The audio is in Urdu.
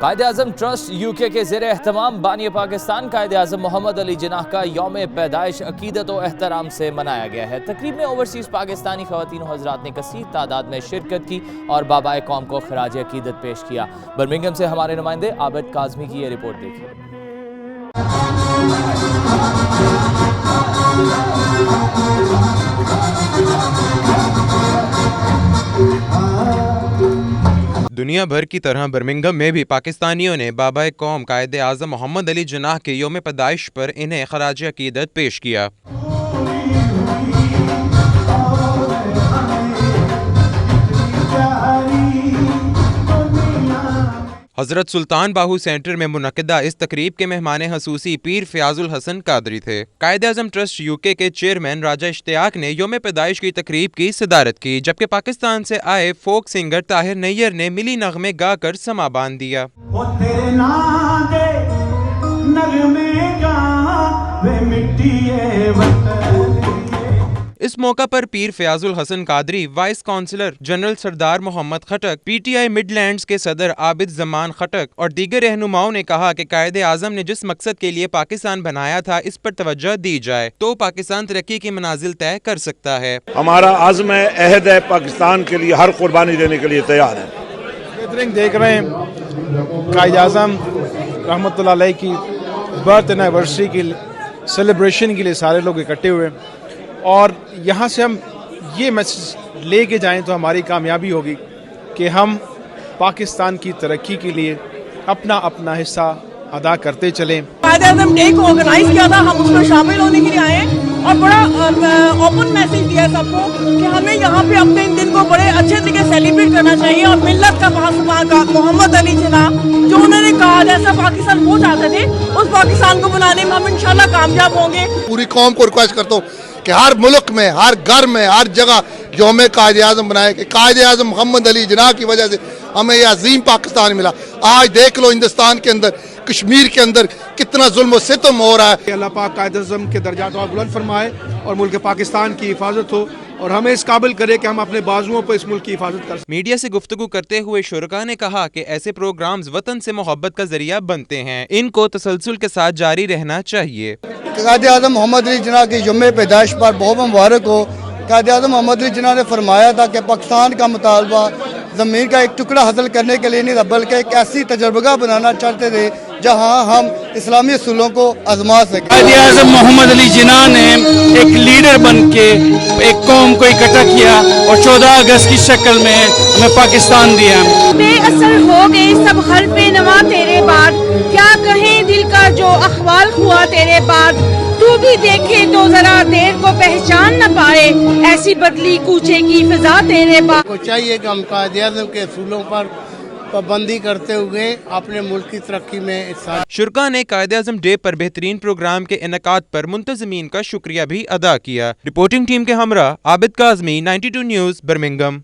قائد اعظم ٹرسٹ UK کے زیر اہتمام بانی پاکستان قائد اعظم محمد علی جناح کا یوم پیدائش عقیدت و احترام سے منایا گیا ہے۔ تقریب میں اوورسیز پاکستانی خواتین و حضرات نے کثیر تعداد میں شرکت کی اور بابائے قوم کو خراج عقیدت پیش کیا۔ برمنگھم سے ہمارے نمائندے عابد کاظمی کی یہ رپورٹ دیکھیے۔ دنیا بھر کی طرح برمنگھم میں بھی پاکستانیوں نے بابائے قوم قائد اعظم محمد علی جناح کے یوم پیدائش پر انہیں خراج عقیدت پیش کیا۔ حضرت سلطان باہو سینٹر میں منعقدہ اس تقریب کے مہمان خصوصی پیر فیاض الحسن قادری تھے۔ قائد اعظم ٹرسٹ UK کے چیئرمین راجہ اشتیاق نے یوم پیدائش کی تقریب کی صدارت کی، جبکہ پاکستان سے آئے فوک سنگر طاہر نیر نے ملی نغمے گا کر سما باندھ دیا۔ اس موقع پر پیر فیاض الحسن قادری، وائس کونسلر جنرل سردار محمد خٹک، PTI مڈ لینڈز کے صدر عابد زمان خٹک اور دیگر رہنماؤں نے کہا کہ قائد اعظم نے جس مقصد کے لیے پاکستان بنایا تھا اس پر توجہ دی جائے تو پاکستان ترقی کی منازل طے کر سکتا ہے۔ ہمارا عزم ہے، عہد ہے، پاکستان کے لیے ہر قربانی دینے کے لیے تیار ہے۔ بہترین دیکھ رہے ہیں قائد اعظم رحمۃ اللہ علیہ کی برتھ اینیورسری کی سیلیبریشن کے لیے سارے لوگ اکٹھے ہوئے، اور یہاں سے ہم یہ میسج لے کے جائیں تو ہماری کامیابی ہوگی کہ ہم پاکستان کی ترقی کے لیے اپنا اپنا حصہ ادا کرتے چلیں۔ قائد اعظم ڈے کو آرگنائز کیا تھا، ہم اس میں شامل ہونے کے لیے آئے ہیں اور بڑا اوپن میسج دیا سب کو کہ ہمیں یہاں پہ اپنے دن کو بڑے اچھے طریقے سیلیبریٹ کرنا چاہیے، اور ملت کا محمد علی جناح جو انہوں نے کہا جیسا پاکستان وہ چاہتے تھے اس پاکستان کو بنانے میں ہم انشاءاللہ کامیاب ہوں گے۔ پوری قوم کو ریکویسٹ کرتا ہوں کہ ہر ملک میں، ہر گھر میں، ہر جگہ یوم قائد اعظم بنائے کہ قائد اعظم محمد علی جناح کی وجہ سے ہمیں یہ عظیم پاکستان ملا۔ آج دیکھ لو ہندوستان کے اندر، کشمیر کے اندر کتنا ظلم و ستم ہو رہا ہے۔ اللہ پاک قائد اعظم کے درجات اور بلند فرمائے اور ملک پاکستان کی حفاظت ہو، اور ہمیں اس قابل کرے کہ ہم اپنے بازوؤں پر اس ملک کی حفاظت کر سکیں۔ میڈیا سے گفتگو کرتے ہوئے شرکاء نے کہا کہ ایسے پروگرامز وطن سے محبت کا ذریعہ بنتے ہیں، ان کو تسلسل کے ساتھ جاری رہنا چاہیے۔ قائد اعظم محمد علی جناح کے یوم پیدائش پر بہت مبارک ہو۔ قائد اعظم محمد علی جناح نے فرمایا تھا کہ پاکستان کا مطالبہ زمین کا ایک ٹکڑا حاصل کرنے کے لیے نہیں تھا، بلکہ ایک ایسی تجربہ بنانا چاہتے تھے جہاں ہم اسلامی اصولوں کو آزما سکیں۔ قائد اعظم محمد علی جناح نے ایک لیڈر بن کے ایک قوم کو اکٹھا کیا اور 14 اگست کی شکل میں ہمیں پاکستان دیا۔ بے اثر ہو گئے سب حرف نوا تیرے بعد، کیا کہیں دل کا جو احوال ہوا تیرے بعد، تو بھی دیکھے تو ذرا دیر کو پہچان نہ پائے، ایسی بدلی کوچے کی فضا تیرے بعد۔ کو چاہیے کہ ہم قائد اعظم کے اصولوں پر پابندی کرتے ہوئے اپنے ملک کی ترقی میں حصہ۔ شرکاء نے قائد اعظم ڈے پر بہترین پروگرام کے انعقاد پر منتظمین کا شکریہ بھی ادا کیا۔ رپورٹنگ ٹیم کے ہمراہ عابد کاظمی، 92 نیوز، برمنگھم۔